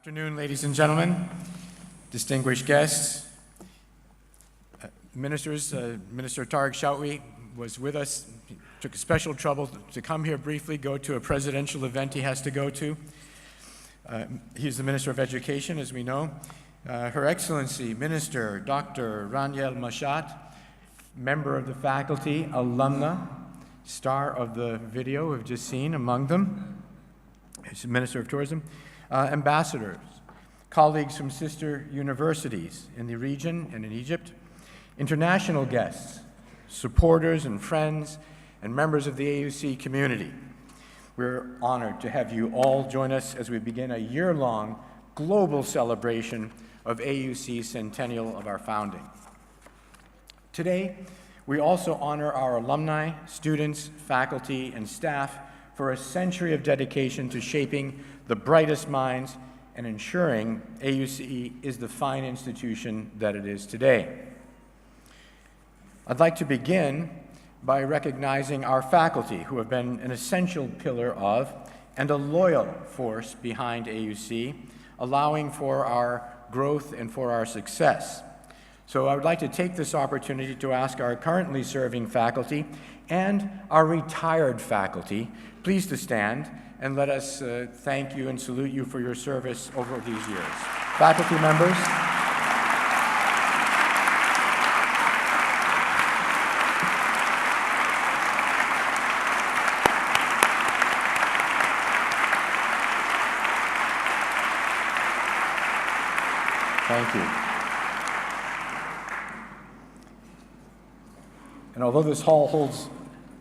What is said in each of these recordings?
Afternoon, ladies and gentlemen, distinguished guests, ministers. Minister Tariq Shawty was with us. He took special trouble to come here briefly, go to a presidential event he has to go to. He's the Minister of Education, as we know. Her Excellency, Minister Dr. Raniel Mashat, member of the faculty, alumna, star of the video we've just seen among them. He's the Minister of Tourism. Ambassadors, colleagues from sister universities in the region and in Egypt, international guests, supporters and friends, and members of the AUC community. We're honored to have you all join us as we begin a year-long global celebration of AUC's centennial of our founding. Today, we also honor our alumni, students, faculty, and staff for a century of dedication to shaping the brightest minds and ensuring AUC is the fine institution that it is today. I'd like to begin by recognizing our faculty, who have been an essential pillar of and a loyal force behind AUC, allowing for our growth and for our success. So I would like to take this opportunity to ask our currently serving faculty and our retired faculty, please to stand and let us thank you and salute you for your service over these years. Faculty members. Thank you. And although this hall holds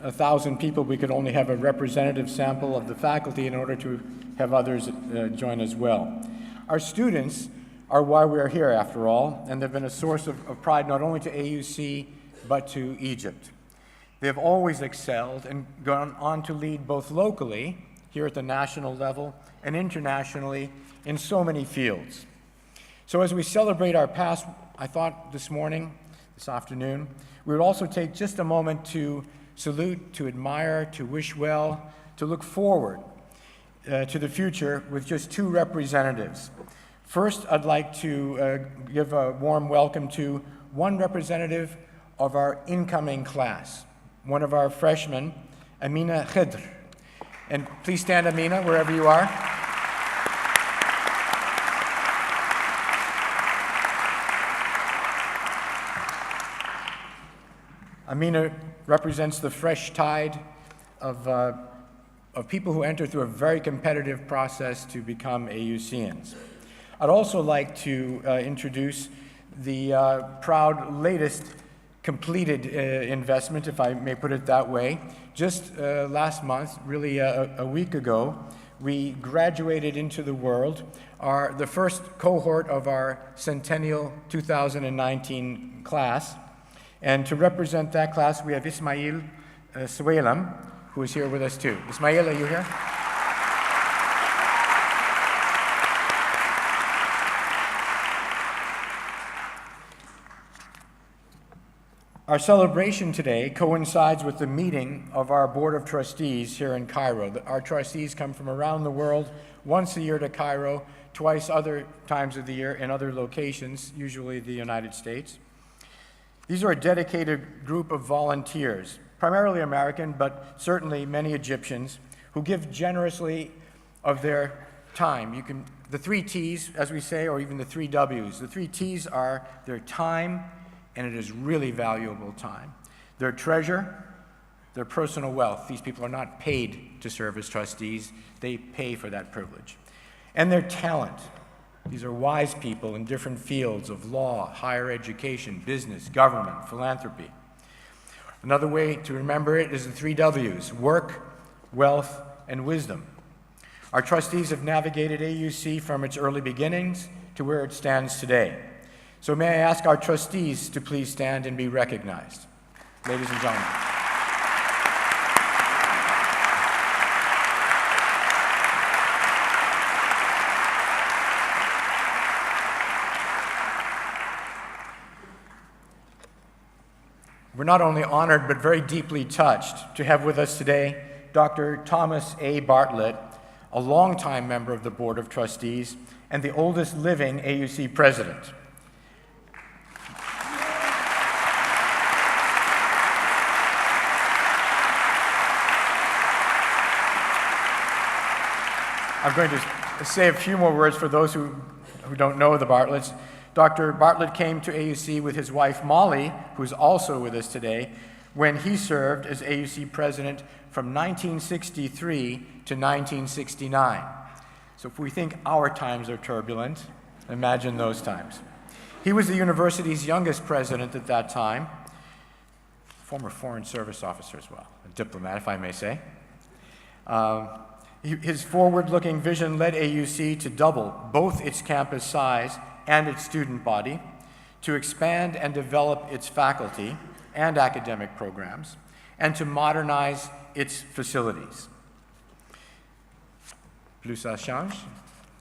1,000 people, we could only have a representative sample of the faculty in order to have others join as well. Our students are why we are here, after all, and they've been a source of pride not only to AUC, but to Egypt. They have always excelled and gone on to lead both locally, here at the national level, and internationally in so many fields. So as we celebrate our past, I thought this afternoon, we would also take just a moment to salute, to admire, to wish well, to look forward to the future with just two representatives. First, I'd like to give a warm welcome to one representative of our incoming class, one of our freshmen, Amina Khidr. And please stand, Amina, wherever you are. Amina represents the fresh tide of people who enter through a very competitive process to become AUCians. I'd also like to introduce the proud latest completed investment, if I may put it that way. Just last month, really a week ago, we graduated into the world the first cohort of our Centennial 2019 class. And to represent that class, we have Ismail Suwailam, who is here with us too. Ismail, are you here? Our celebration today coincides with the meeting of our Board of Trustees here in Cairo. Our trustees come from around the world, once a year to Cairo, twice other times of the year in other locations, usually the United States. These are a dedicated group of volunteers, primarily American, but certainly many Egyptians, who give generously of their time. The 3 T's, as we say, or even the 3 W's. The 3 T's are their time, and it is really valuable time. Their treasure, their personal wealth. These people are not paid to serve as trustees. They pay for that privilege. And their talent. These are wise people in different fields of law, higher education, business, government, philanthropy. Another way to remember it is the 3 W's: work, wealth, and wisdom. Our trustees have navigated AUC from its early beginnings to where it stands today. So may I ask our trustees to please stand and be recognized. Ladies and gentlemen. We're not only honored, but very deeply touched to have with us today Dr. Thomas A. Bartlett, a longtime member of the Board of Trustees, and the oldest living AUC president. I'm going to say a few more words for those who don't know the Bartletts. Dr. Bartlett came to AUC with his wife Molly, who's also with us today, when he served as AUC president from 1963 to 1969. So if we think our times are turbulent, imagine those times. He was the university's youngest president at that time, former Foreign Service officer as well, a diplomat, if I may say. His forward-looking vision led AUC to double both its campus size and its student body, to expand and develop its faculty and academic programs, and to modernize its facilities. Plus ça change,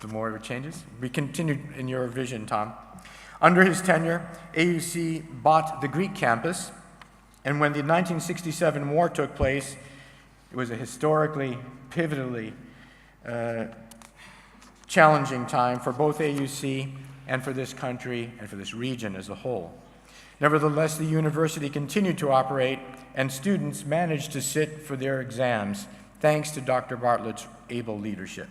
the more it changes. We continued in your vision, Tom. Under his tenure, AUC bought the Greek campus, and when the 1967 war took place, it was a historically, pivotally challenging time for both AUC and for this country and for this region as a whole. Nevertheless, the university continued to operate, and students managed to sit for their exams thanks to Dr. Bartlett's able leadership.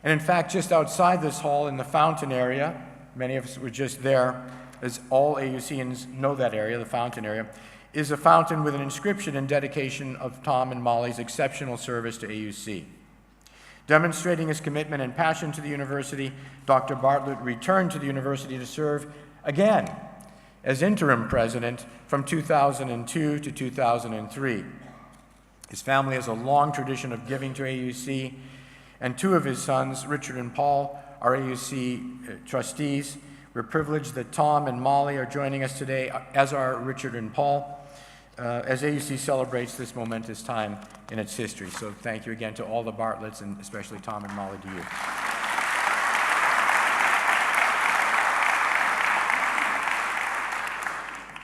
And in fact, just outside this hall in the fountain area, many of us were just there, as all AUCians know that area, the fountain area, is a fountain with an inscription in dedication of Tom and Molly's exceptional service to AUC. Demonstrating his commitment and passion to the university, Dr. Bartlett returned to the university to serve again as interim president from 2002 to 2003. His family has a long tradition of giving to AUC, and two of his sons, Richard and Paul, are AUC trustees. We're privileged that Tom and Molly are joining us today, as are Richard and Paul, as AUC celebrates this momentous time in its history. So thank you again to all the Bartletts, and especially Tom and Molly, to you.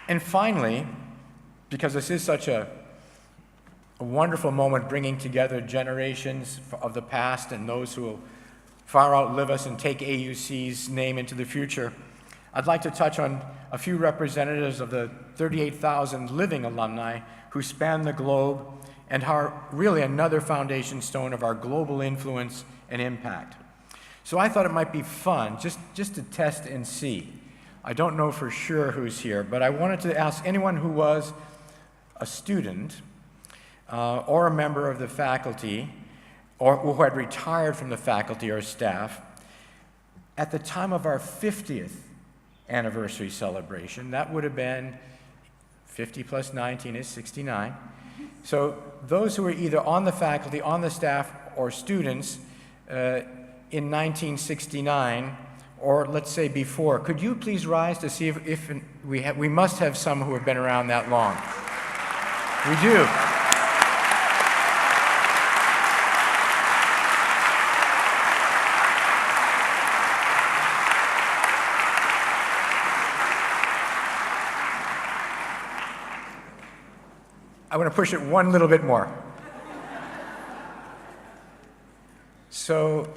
And finally, because this is such a wonderful moment bringing together generations of the past and those who will far outlive us and take AUC's name into the future, I'd like to touch on a few representatives of the 38,000 living alumni who span the globe and are really another foundation stone of our global influence and impact. So I thought it might be fun just to test and see. I don't know for sure who's here, but I wanted to ask anyone who was a student or a member of the faculty or who had retired from the faculty or staff at the time of our 50th anniversary celebration. That would have been 50 plus 19 is 69. So those who were either on the faculty, on the staff, or students in 1969, or let's say before, could you please rise to see if we must have some who have been around that long. We do. I want to push it one little bit more. So,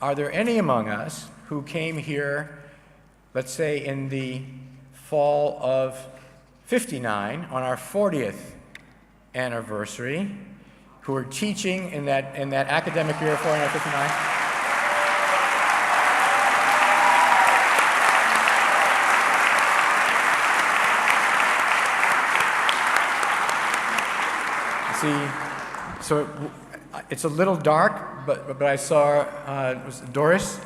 are there any among us who came here, let's say in the fall of '59, on our 40th anniversary, who were teaching in that academic year of 59? See, so it's a little dark, but I saw it was Doris,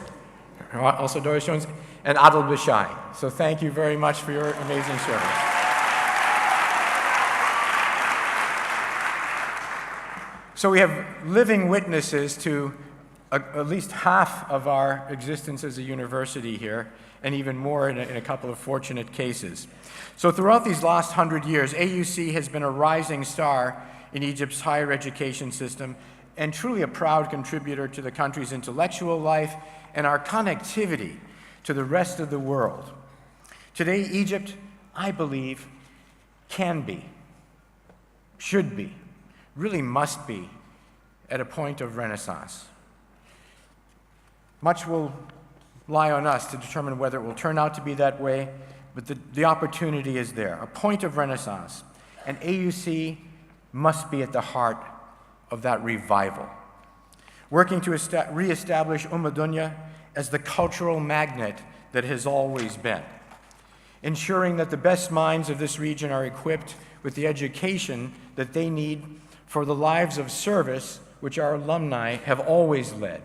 also Doris Jones, and Adel Bishai. So thank you very much for your amazing service. So we have living witnesses to at least half of our existence as a university here, and even more in a couple of fortunate cases. So throughout these last 100 years, AUC has been a rising star in Egypt's higher education system, and truly a proud contributor to the country's intellectual life and our connectivity to the rest of the world. Today, Egypt, I believe, can be, should be, really must be, at a point of renaissance. Much will lie on us to determine whether it will turn out to be that way, but the opportunity is there, a point of renaissance. And AUC must be at the heart of that revival, working to reestablish Dunya as the cultural magnet that has always been, ensuring that the best minds of this region are equipped with the education that they need for the lives of service which our alumni have always led,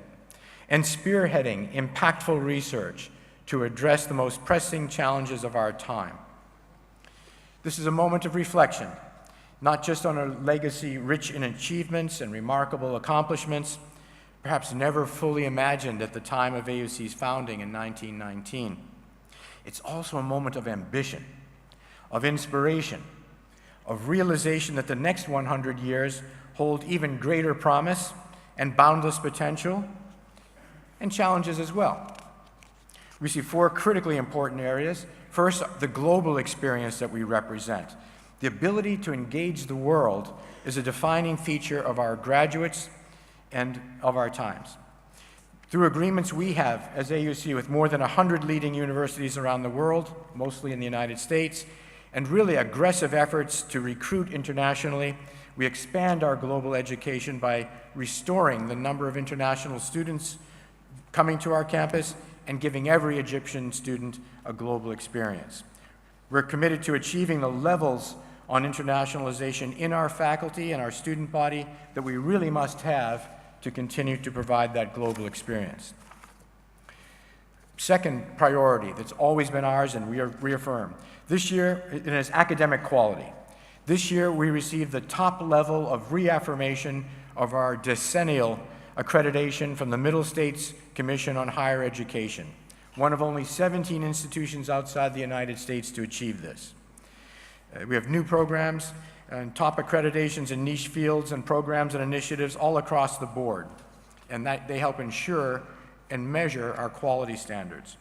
and spearheading impactful research to address the most pressing challenges of our time. This is a moment of reflection, not just on a legacy rich in achievements and remarkable accomplishments, perhaps never fully imagined at the time of AUC's founding in 1919. It's also a moment of ambition, of inspiration, of realization that the next 100 years hold even greater promise and boundless potential, and challenges as well. We see four critically important areas. First, the global experience that we represent. The ability to engage the world is a defining feature of our graduates and of our times. Through agreements we have as AUC with more than 100 leading universities around the world, mostly in the United States, and really aggressive efforts to recruit internationally, we expand our global education by restoring the number of international students coming to our campus and giving every Egyptian student a global experience. We're committed to achieving the levels on internationalization in our faculty and our student body that we really must have to continue to provide that global experience. Second priority that's always been ours and we reaffirm. This year, it is academic quality. This year, we received the top level of reaffirmation of our decennial accreditation from the Middle States Commission on Higher Education, one of only 17 institutions outside the United States to achieve this. We have new programs and top accreditations in niche fields and programs and initiatives all across the board, and that they help ensure and measure our quality standards.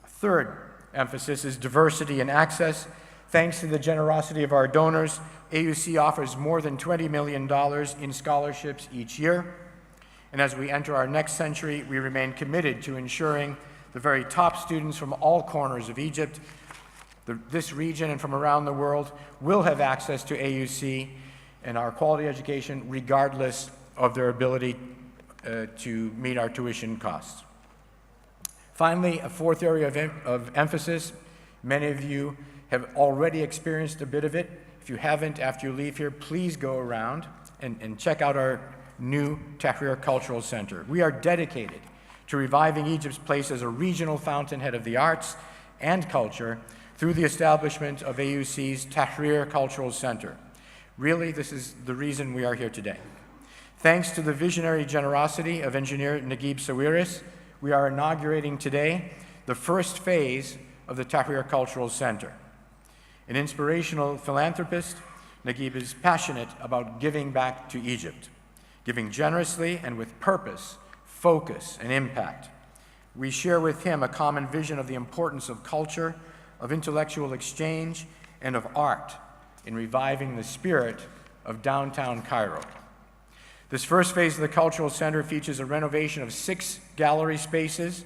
Third emphasis is diversity and access. Thanks to the generosity of our donors, AUC offers more than $20 million in scholarships each year. And as we enter our next century, we remain committed to ensuring the very top students from all corners of Egypt, this region, and from around the world will have access to AUC and our quality education regardless of their ability to meet our tuition costs. Finally, a fourth area of emphasis, many of you have already experienced a bit of it. If you haven't, after you leave here, please go around and check out our new Tahrir Cultural Center. We are dedicated to reviving Egypt's place as a regional fountainhead of the arts and culture through the establishment of AUC's Tahrir Cultural Center. Really, this is the reason we are here today. Thanks to the visionary generosity of engineer Naguib Sawiris, we are inaugurating today the first phase of the Tahrir Cultural Center. An inspirational philanthropist, Naguib is passionate about giving back to Egypt, giving generously and with purpose, focus, and impact. We share with him a common vision of the importance of culture, of intellectual exchange, and of art in reviving the spirit of downtown Cairo. This first phase of the Cultural Center features a renovation of 6 gallery spaces,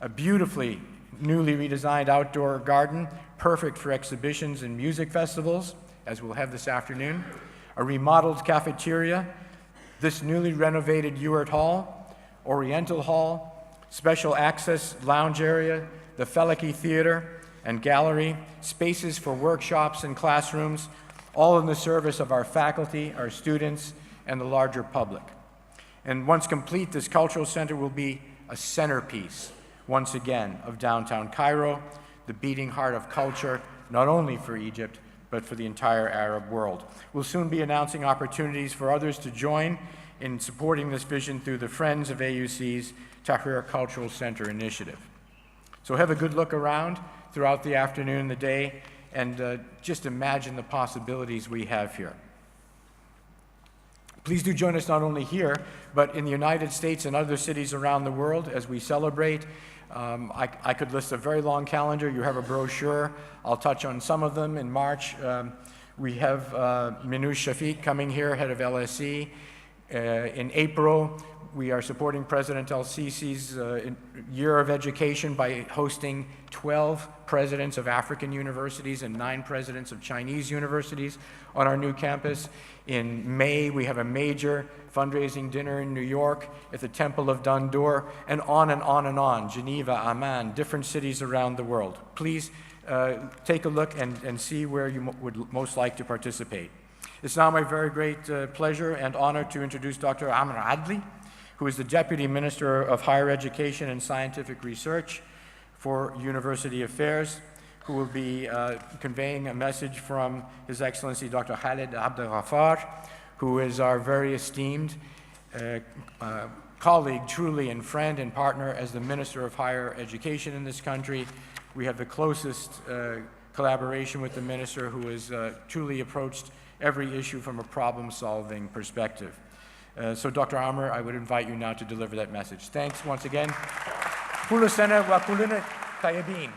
a beautifully newly redesigned outdoor garden, perfect for exhibitions and music festivals, as we'll have this afternoon, a remodeled cafeteria, this newly renovated Ewart Hall, Oriental Hall, special access lounge area, the Feliki Theater and Gallery, spaces for workshops and classrooms, all in the service of our faculty, our students, and the larger public. And once complete, this cultural center will be a centerpiece, once again, of downtown Cairo, the beating heart of culture, not only for Egypt, but for the entire Arab world. We'll soon be announcing opportunities for others to join in supporting this vision through the Friends of AUC's Tahrir Cultural Center initiative. So have a good look around throughout the afternoon, the day, and just imagine the possibilities we have here. Please do join us not only here, but in the United States and other cities around the world as we celebrate. I could list a very long calendar. You have a brochure. I'll touch on some of them. In March, we have Minouche Shafiq coming here, head of LSE. In April, we are supporting President al-Sisi's Year of Education by hosting 12 presidents of African universities and 9 presidents of Chinese universities on our new campus. In May, we have a major fundraising dinner in New York at the Temple of Dandur, and on and on and on. Geneva, Amman, different cities around the world. Please take a look and see where you would most like to participate. It's now my very great pleasure and honor to introduce Dr. Amr Adli, who is the Deputy Minister of Higher Education and Scientific Research for University Affairs, who will be conveying a message from His Excellency Dr. Khaled Abdelghafar, who is our very esteemed colleague, truly, and friend and partner as the Minister of Higher Education in this country. We have the closest collaboration with the Minister, who has truly approached every issue from a problem-solving perspective. So Dr. Amr, I would invite you now to deliver that message. Thanks once again. Kullu sana wa kulluna tayyibin.